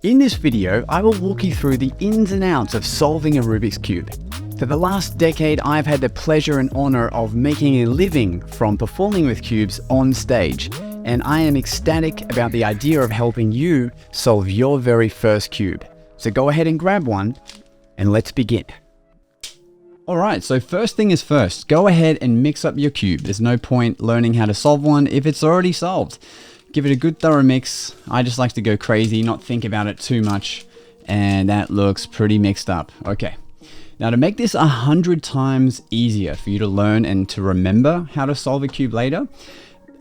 In this video, I will walk you through the ins and outs of solving a Rubik's Cube. For the last decade, I've had the pleasure and honor of making a living from performing with cubes on stage, and I am ecstatic about the idea of helping you solve your very first cube. So go ahead and grab one, and let's begin. Alright, so first thing is first, go ahead and mix up your cube. There's no point learning how to solve one if it's already solved. Give it a good thorough mix. I just like to go crazy, not think about it too much. And that looks pretty mixed up. Okay. Now to make this 100 times easier for you to learn and to remember how to solve a cube later,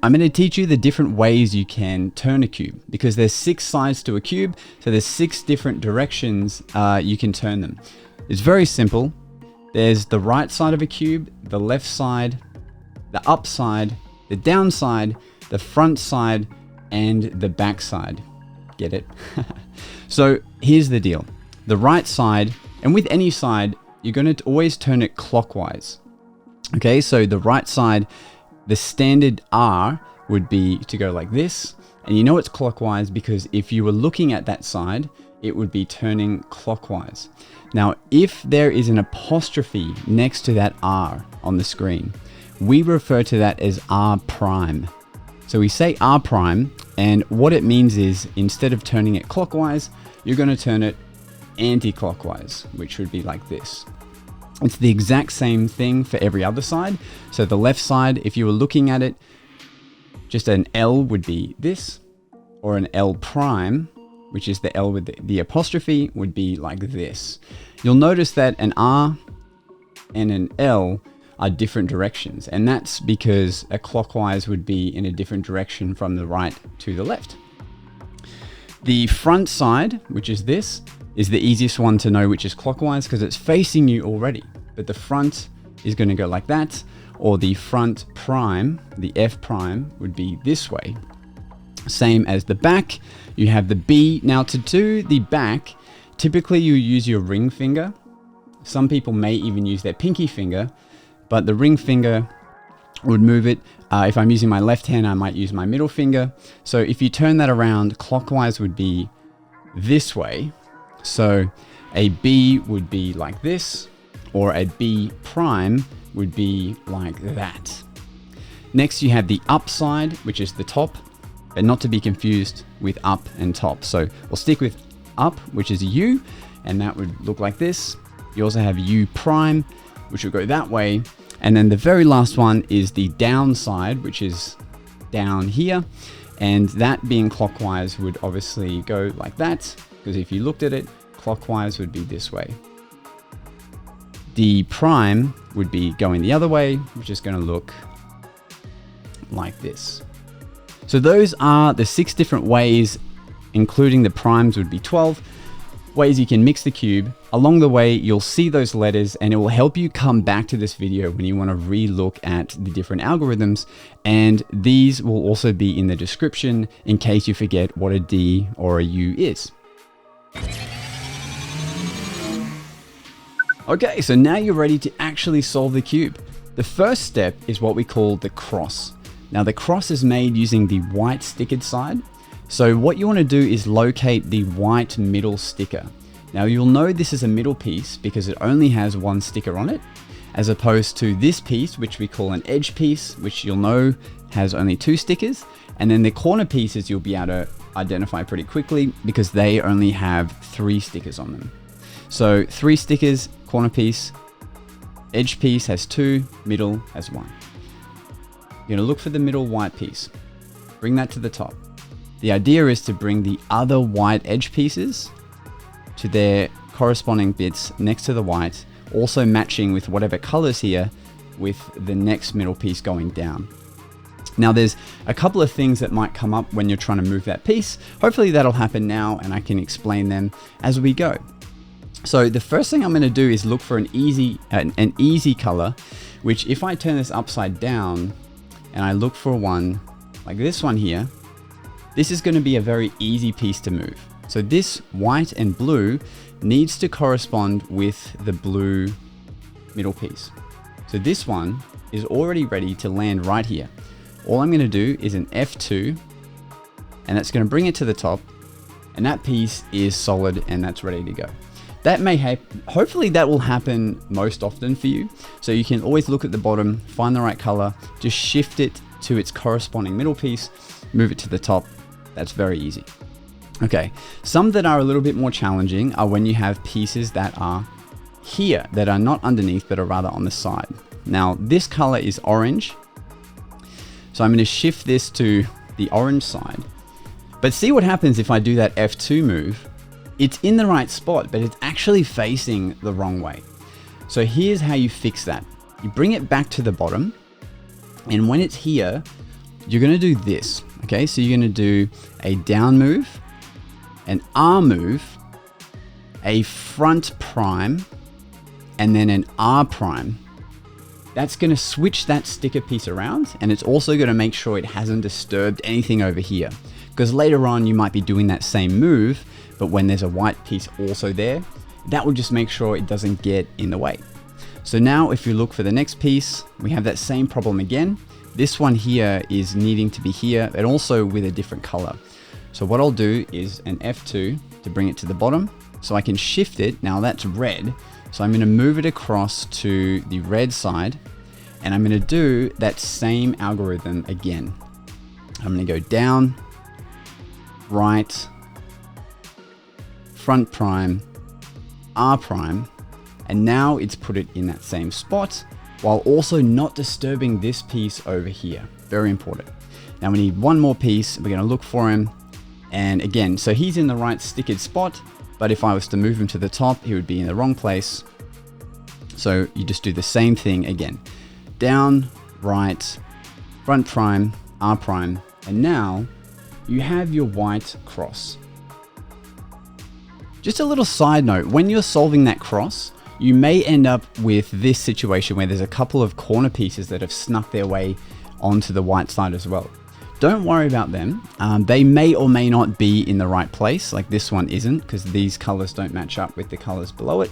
I'm going to teach you the different ways you can turn a cube, because there's 6 sides to a cube. So there's 6 different directions you can turn them. It's very simple. There's the right side of a cube, the left side, the up side, the down side, the front side, and the back side. Get it? So here's the deal. The right side, and with any side, you're going to always turn it clockwise. Okay, so the right side, the standard R would be to go like this. And you know it's clockwise because if you were looking at that side, it would be turning clockwise. Now, if there is an apostrophe next to that R on the screen, we refer to that as R prime. So we say R prime, and what it means is instead of turning it clockwise, you're going to turn it anti-clockwise, which would be like this. It's the exact same thing for every other side. So the left side, if you were looking at it, just an L would be this, or an L prime, which is the L with the apostrophe, would be like this. You'll notice that an R and an L are different directions, and that's because a clockwise would be in a different direction from the right to the left. The front side, which is this, is the easiest one to know which is clockwise because it's facing you already. But the front is going to go like that, or the front prime, the F prime, would be this way. Same as the back, you have the B. Now to do the back, typically you use your ring finger. Some people may even use their pinky finger, but the ring finger would move it. If I'm using my left hand, I might use my middle finger. So if you turn that around, clockwise would be this way. So a B would be like this, or a B prime would be like that. Next, you have the up side, which is the top, but not to be confused with up and top. So we'll stick with up, which is a U, and that would look like this. You also have U prime, which will go that way. And then the very last one is the down side, which is down here. And that being clockwise would obviously go like that, because if you looked at it, clockwise would be this way. D prime would be going the other way, which is going to look like this. So those are the 6 different ways, including the primes would be 12 ways you can mix the cube. Along the way, you'll see those letters, and it will help you come back to this video when you want to re-look at the different algorithms. And these will also be in the description in case you forget what a D or a U is. Okay, so now you're ready to actually solve the cube. The first step is what we call the cross. Now the cross is made using the white stickered side. So what you want to do is locate the white middle sticker. Now you'll know this is a middle piece because it only has 1 sticker on it, as opposed to this piece, which we call an edge piece, which you'll know has only 2 stickers. And then the corner pieces you'll be able to identify pretty quickly because they only have 3 stickers on them. So 3 stickers, corner piece, edge piece has 2, middle has 1. You're going to look for the middle white piece. Bring that to the top. The idea is to bring the other white edge pieces to their corresponding bits next to the white, also matching with whatever colors here with the next middle piece going down. Now there's a couple of things that might come up when you're trying to move that piece. Hopefully that'll happen now and I can explain them as we go. So the first thing I'm going to do is look for an easy color, which if I turn this upside down and I look for one like this one here, this is going to be a very easy piece to move. So this white and blue needs to correspond with the blue middle piece. So this one is already ready to land right here. All I'm going to do is an F2, and that's going to bring it to the top. and that piece is solid and that's ready to go. That may hopefully that will happen most often for you. So you can always look at the bottom, find the right color, just shift it to its corresponding middle piece, move it to the top. That's very easy. Okay, some that are a little bit more challenging are when you have pieces that are here, that are not underneath, but are rather on the side. Now, this color is orange. So I'm going to shift this to the orange side. But see what happens if I do that F2 move. It's in the right spot, but it's actually facing the wrong way. So here's how you fix that. You bring it back to the bottom. And when it's here, you're going to do this. Okay, so you're going to do a down move, an R move, a front prime, and then an R prime. That's going to switch that sticker piece around, and it's also going to make sure it hasn't disturbed anything over here. Because later on you might be doing that same move, but when there's a white piece also there, that will just make sure it doesn't get in the way. So now if you look for the next piece, we have that same problem again. This one here is needing to be here, and also with a different color. So what I'll do is an F2 to bring it to the bottom, so I can shift it. Now that's red, so I'm going to move it across to the red side, and I'm going to do that same algorithm again. I'm going to go down, right, front prime, R prime, and now it's put it in that same spot while also not disturbing this piece over here. Very important. Now we need one more piece. We're going to look for him. And again, so he's in the right stickered spot, but if I was to move him to the top, he would be in the wrong place. So you just do the same thing again. Down, right, front prime, R prime, and now you have your white cross. Just a little side note, when you're solving that cross, you may end up with this situation where there's a couple of corner pieces that have snuck their way onto the white side as well. Don't worry about them. They may or may not be in the right place, like this one isn't, because these colors don't match up with the colors below it.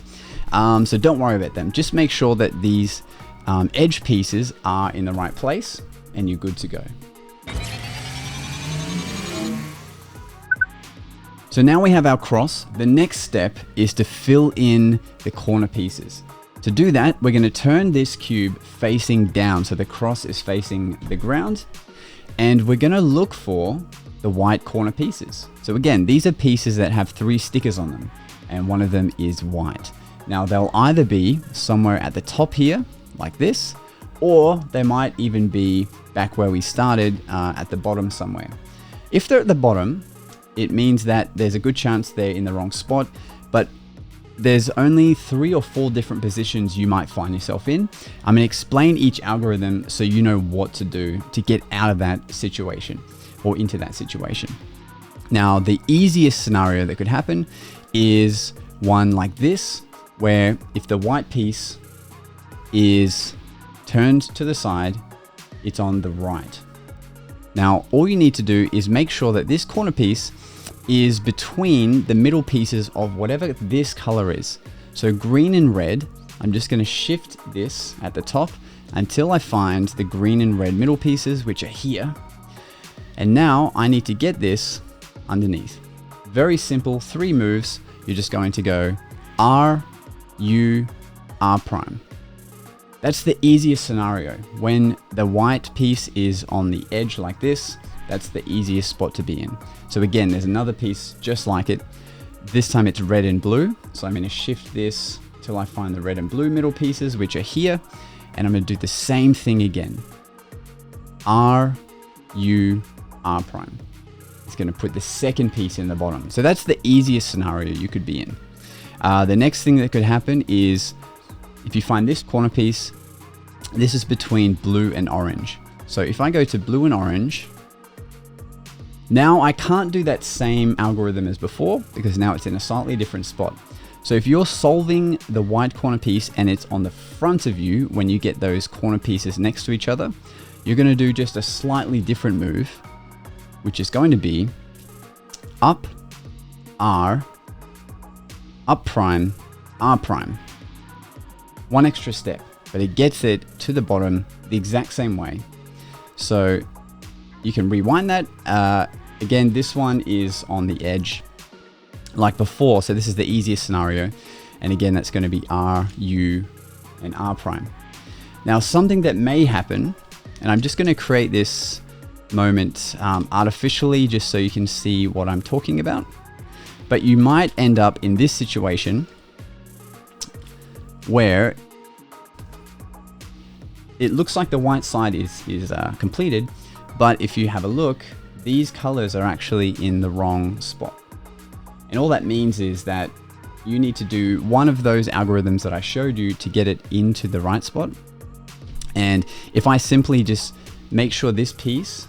So don't worry about them. Just make sure that these edge pieces are in the right place and you're good to go. So now we have our cross. The next step is to fill in the corner pieces. To do that, we're going to turn this cube facing down, so the cross is facing the ground, and we're going to look for the white corner pieces. So again, these are pieces that have 3 stickers on them, and one of them is white. Now they'll either be somewhere at the top here, like this, or they might even be back where we started at the bottom somewhere. If they're at the bottom, it means that there's a good chance they're in the wrong spot, but there's only 3 or 4 different positions you might find yourself in. I'm going to explain each algorithm so you know what to do to get out of that situation or into that situation. Now, the easiest scenario that could happen is one like this, where if the white piece is turned to the side, it's on the right. Now, all you need to do is make sure that this corner piece is between the middle pieces of whatever this color is. So green and red, I'm just going to shift this at the top until I find the green and red middle pieces, which are here. And now I need to get this underneath. Very simple, 3 moves. You're just going to go R, U, R prime. That's the easiest scenario. When the white piece is on the edge like this, that's the easiest spot to be in. So again, there's another piece just like it. This time it's red and blue. So I'm going to shift this till I find the red and blue middle pieces, which are here. And I'm going to do the same thing again. R, U, R prime. It's going to put the second piece in the bottom. So that's the easiest scenario you could be in. The next thing that could happen is if you find this corner piece, this is between blue and orange. So if I go to blue and orange, now I can't do that same algorithm as before because now it's in a slightly different spot. So if you're solving the white corner piece and it's on the front of you when you get those corner pieces next to each other, you're going to do just a slightly different move, which is going to be up, R, up prime, R prime. One extra step, but it gets it to the bottom the exact same way. So you can rewind that. Again, this one is on the edge. like before. So this is the easiest scenario. And again, that's going to be R, U, and R prime. Now, something that may happen, and I'm just going to create this moment artificially just so you can see what I'm talking about. But you might end up in this situation where it looks like the white side is completed, but if you have a look, these colors are actually in the wrong spot. And all that means is that you need to do one of those algorithms that I showed you to get it into the right spot. And if I simply just make sure this piece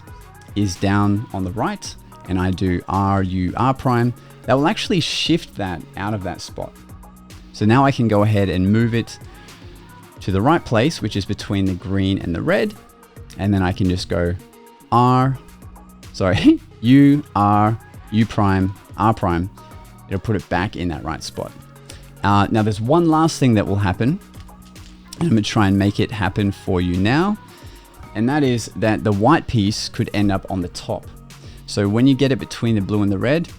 is down on the right and I do R, U, R prime, that will actually shift that out of that spot. So now I can go ahead and move it to the right place, which is between the green and the red. And then I can just go U, R, U prime, R prime. It'll put it back in that right spot. Now there's one last thing that will happen. I'm gonna try and make it happen for you now. And that is that the white piece could end up on the top. So when you get it between the blue and the red,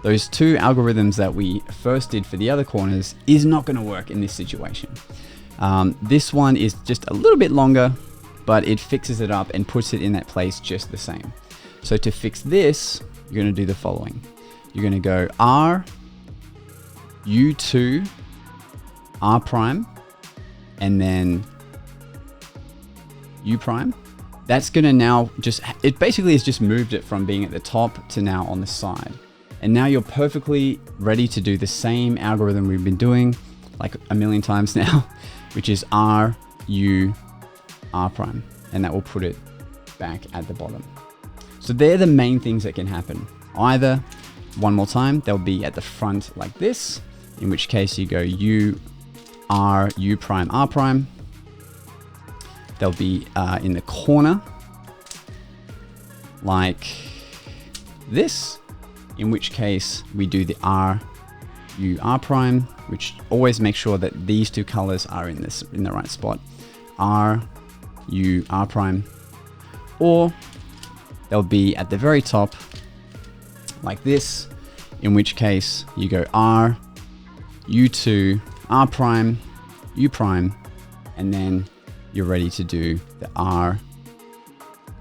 those two algorithms that we first did for the other corners is not gonna work in this situation. This one is just a little bit longer, but it fixes it up and puts it in that place just the same. So to fix this, you're gonna do the following. You're gonna go R, U2, R prime, and then U prime. That's gonna now it basically has just moved it from being at the top to now on the side. And now you're perfectly ready to do the same algorithm we've been doing like a million times now, which is R, U, R prime. And that will put it back at the bottom. So they're the main things that can happen. Either, one more time, they'll be at the front like this, in which case you go U, R, U prime, R prime. They'll be in the corner like this, in which case we do the R, U, R prime, which always make sure that these two colors are in the right spot. R, U, R prime. Or they'll be at the very top like this, in which case you go R, U2, R prime, U prime, and then you're ready to do the R,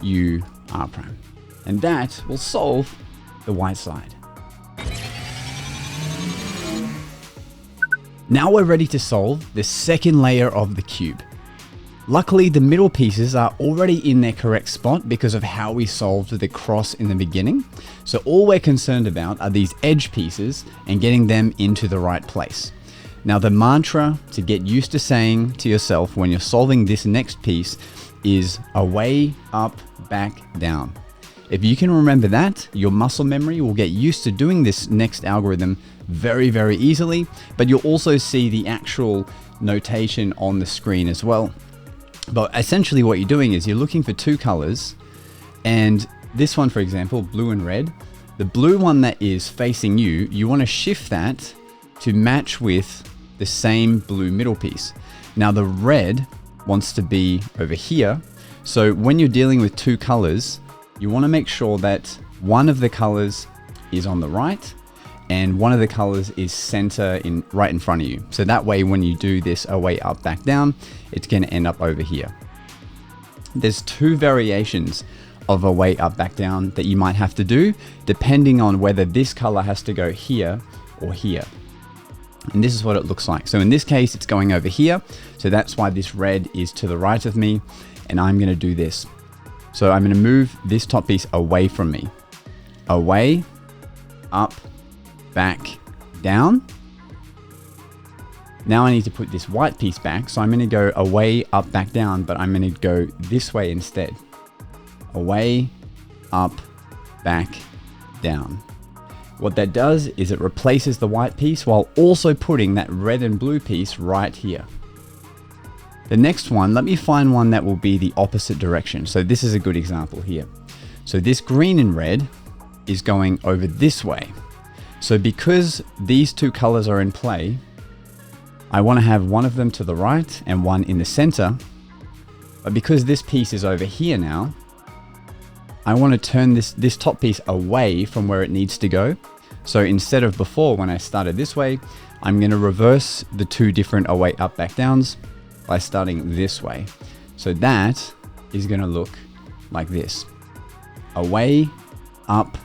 U, R prime. And that will solve the white side. Now we're ready to solve the second layer of the cube. Luckily, the middle pieces are already in their correct spot because of how we solved the cross in the beginning. So all we're concerned about are these edge pieces and getting them into the right place. Now the mantra to get used to saying to yourself when you're solving this next piece is away, up, back, down. If you can remember that, your muscle memory will get used to doing this next algorithm very, very easily, but you'll also see the actual notation on the screen as well. But essentially what you're doing is you're looking for two colors, and this one, for example, blue and red, the blue one that is facing you, you want to shift that to match with the same blue middle piece. Now the red wants to be over here. So when you're dealing with two colors, you want to make sure that one of the colors is on the right and one of the colors is center right in front of you. So that way, when you do this away, up, back, down, it's going to end up over here. There's two variations of away, up, back, down that you might have to do depending on whether this color has to go here or here. And this is what it looks like. So in this case, it's going over here. So that's why this red is to the right of me, and I'm going to do this. So I'm going to move this top piece away from me. Away, up, back, down. Now I need to put this white piece back. So I'm going to go away, up, back, down, but I'm going to go this way instead. Away, up, back, down. What that does is it replaces the white piece while also putting that red and blue piece right here. The next one, let me find one that will be the opposite direction. So this is a good example here. So this green and red is going over this way. So because these two colors are in play, I want to have one of them to the right and one in the center. But because this piece is over here now, I want to turn this top piece away from where it needs to go. So instead of before, when I started this way, I'm going to reverse the two different away, up, back, downs by starting this way. So that is going to look like this. Away, up,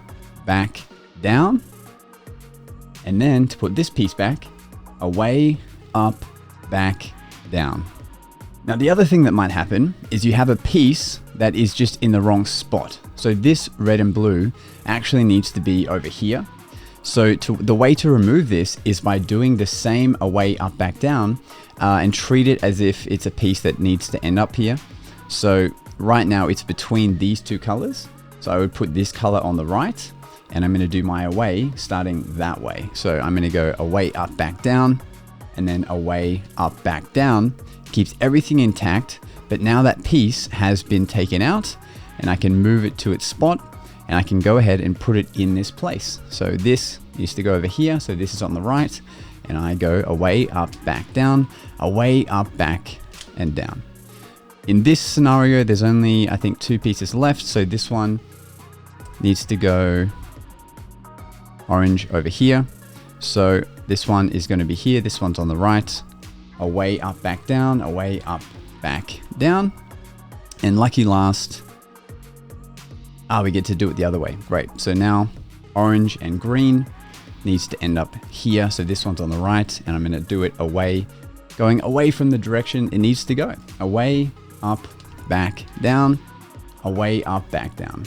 back, down. And then to put this piece back, away, up, back, down. Now the other thing that might happen is you have a piece that is just in the wrong spot. So this red and blue actually needs to be over here. So the way to remove this is by doing the same away, up, back, down, and treat it as if it's a piece that needs to end up here. So right now it's between these two colors. So I would put this color on the right, and I'm going to do my away starting that way. So I'm going to go away, up, back, down, and then away, up, back, down. Keeps everything intact, but now that piece has been taken out, and I can move it to its spot, and I can go ahead and put it in this place. So this needs to go over here. So this is on the right, and I go away, up, back, down, away, up, back, and down. In this scenario, there's only, I think, 2 pieces left. So this one needs to go orange over here. So this one is going to be here. This one's on the right. Away, up, back, down, away, up, back, down. And lucky last, we get to do it the other way. Great. So now orange and green needs to end up here. So this one's on the right, and I'm going to do it away, going away from the direction it needs to go. Away, up, back, down, away, up, back, down.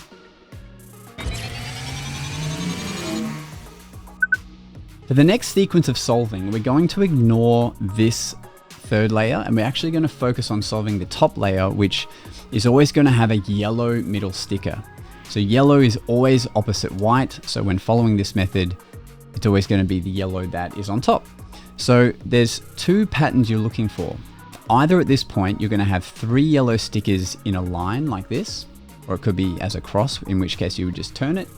For the next sequence of solving, we're going to ignore this third layer, and we're actually going to focus on solving the top layer, which is always going to have a yellow middle sticker. So yellow is always opposite white. So when following this method, it's always going to be the yellow that is on top. So there's 2 patterns you're looking for. Either at this point, you're going to have 3 yellow stickers in a line like this, or it could be as a cross, in which case you would just turn it.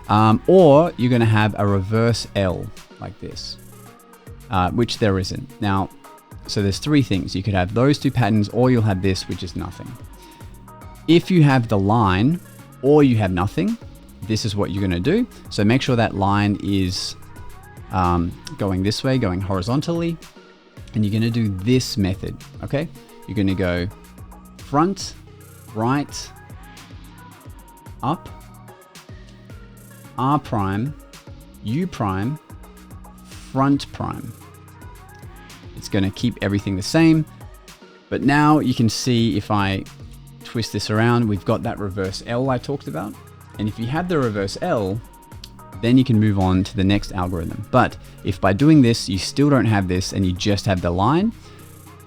Or you're going to have a reverse L like this, which there isn't. Now, so there's 3 things. You could have those 2 patterns, or you'll have this, which is nothing. If you have the line, or you have nothing, this is what you're going to do. So make sure that line is going this way, going horizontally, and you're going to do this method. Okay, you're going to go front, right, up, R prime, U prime, front prime. It's going to keep everything the same, but now you can see if I twist this around, we've got that reverse L I talked about. And if you have the reverse L, then you can move on to the next algorithm. But if by doing this, you still don't have this and you just have the line,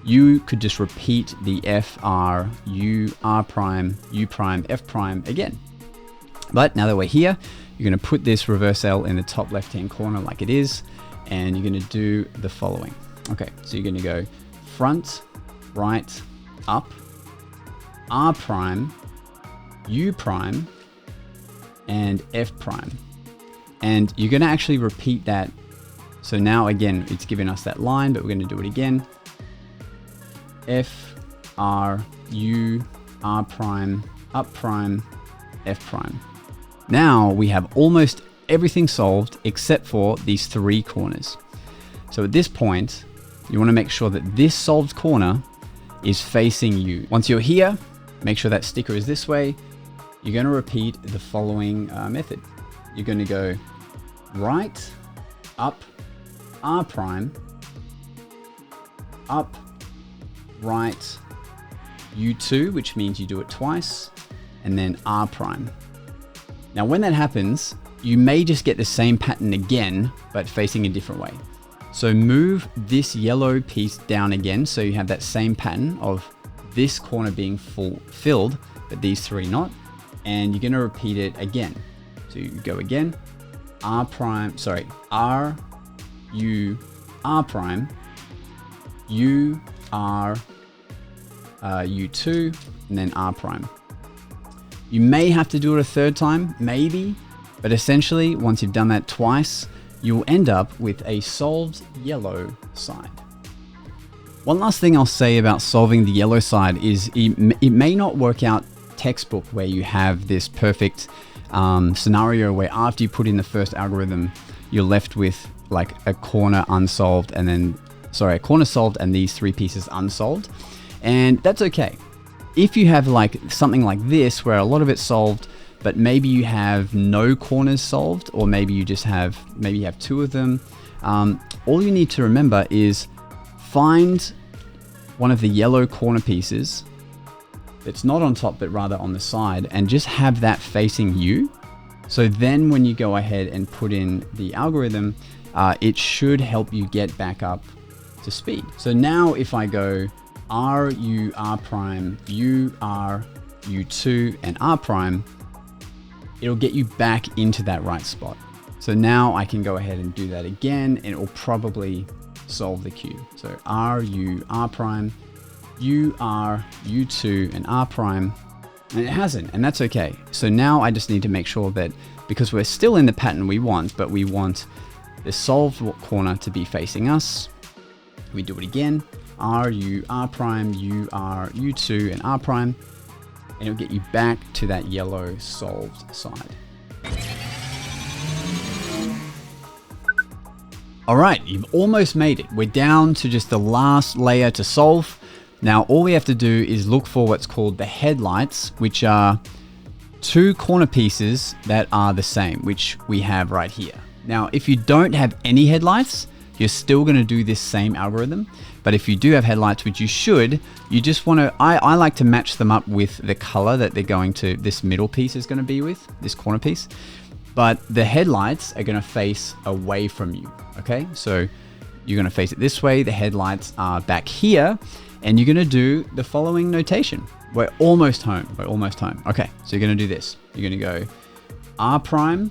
you could just repeat the F, R, U, R prime, U prime, F prime again. But now that we're here, you're going to put this reverse L in the top left-hand corner like it is, and you're going to do the following. Okay, so you're going to go front, right, up, R prime, U prime, and F prime. And you're going to actually repeat that. So now again, it's giving us that line, but we're going to do it again. F, R, U, R prime, up prime, F prime. Now we have almost everything solved except for these 3 corners. So at this point, you want to make sure that this solved corner is facing you. Once you're here, make sure that sticker is this way. You're going to repeat the following method. You're going to go right, up, R prime, up, right, U2, which means you do it twice, and then R prime. Now, when that happens, you may just get the same pattern again, but facing a different way. So move this yellow piece down again, so you have that same pattern of this corner being filled, but these 3 not. And you're going to repeat it again. So you go again, R prime, sorry, R, U, R prime, U, R, U2, and then R prime. You may have to do it a 3rd time, maybe, but essentially once you've done that twice, you'll end up with a solved yellow side. One last thing I'll say about solving the yellow side is it may not work out textbook where you have this perfect scenario where after you put in the first algorithm, you're left with like a corner unsolved and then, sorry, a corner solved and these 3 pieces unsolved. And that's okay. If you have like something like this where a lot of it's solved, but maybe you have no corners solved, or maybe you just have, maybe you have 2 of them. All you need to remember is find one of the yellow corner pieces that's not on top, but rather on the side, and just have that facing you. So then when you go ahead and put in the algorithm, it should help you get back up to speed. So now if I go R, U, R prime, U, R, U2, and R prime, it'll get you back into that right spot. So now I can go ahead and do that again, and it will probably solve the cube. So R, U, R prime, U, R, U2, and R prime, and it hasn't, and that's okay. So now I just need to make sure that, because we're still in the pattern we want, but we want the solved corner to be facing us, we do it again, R, U, R prime, U, R, U2, and R prime, and it'll get you back to that yellow solved side. All right, you've almost made it. We're down to just the last layer to solve. Now, all we have to do is look for what's called the headlights, which are 2 corner pieces that are the same, which we have right here. Now, if you don't have any headlights, you're still going to do this same algorithm. But if you do have headlights, which you should, you just want to, I like to match them up with the color that they're going to, this middle piece is going to be with, this corner piece. But the headlights are going to face away from you, okay? So you're going to face it this way. The headlights are back here, and you're going to do the following notation. We're almost home. We're almost home. Okay, so you're going to do this. You're going to go R prime,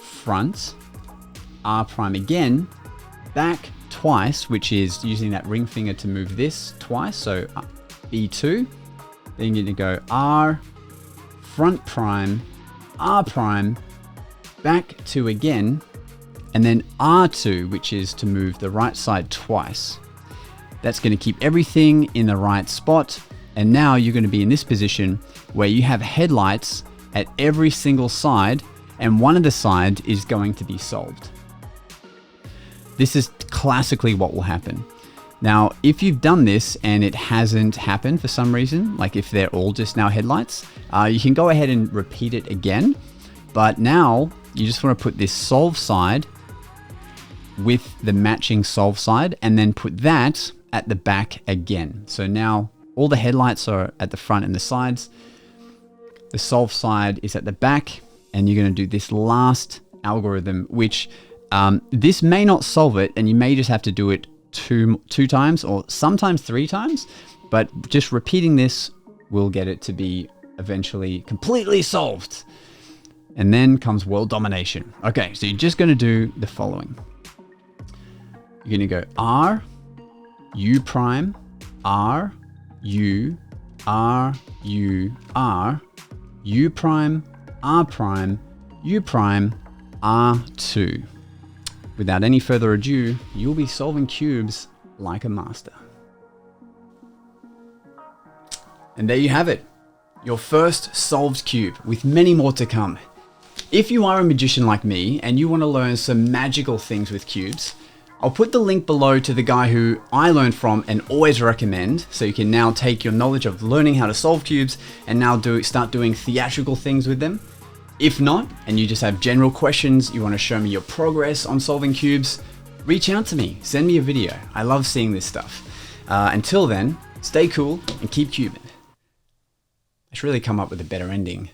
front, R prime again, back twice, which is using that ring finger to move this twice. So B2, then you're going to go R, front prime, R prime, back 2 again, and then R2, which is to move the right side twice. That's going to keep everything in the right spot. And now you're going to be in this position where you have headlights at every single side, and one of the sides is going to be solved. This is classically what will happen. Now, if you've done this and it hasn't happened for some reason, like if they're all just now headlights, you can go ahead and repeat it again. But now you just want to put this solve side with the matching solve side, and then put that at the back again. So now all the headlights are at the front and the sides. The solve side is at the back, and you're going to do this last algorithm, which this may not solve it, and you may just have to do it two times or sometimes 3 times, but just repeating this will get it to be eventually completely solved. And then comes world domination. Okay, so you're just going to do the following. You're going to go R, U prime, R, U, R, U, R, U prime, R prime, U prime, R2. Without any further ado, you'll be solving cubes like a master. And there you have it. Your first solved cube, with many more to come. If you are a magician like me and you want to learn some magical things with cubes, I'll put the link below to the guy who I learned from and always recommend, so you can now take your knowledge of learning how to solve cubes and now start doing theatrical things with them. If not, and you just have general questions, you want to show me your progress on solving cubes, reach out to me, send me a video. I love seeing this stuff. Until then, stay cool and keep cubing. I should really come up with a better ending.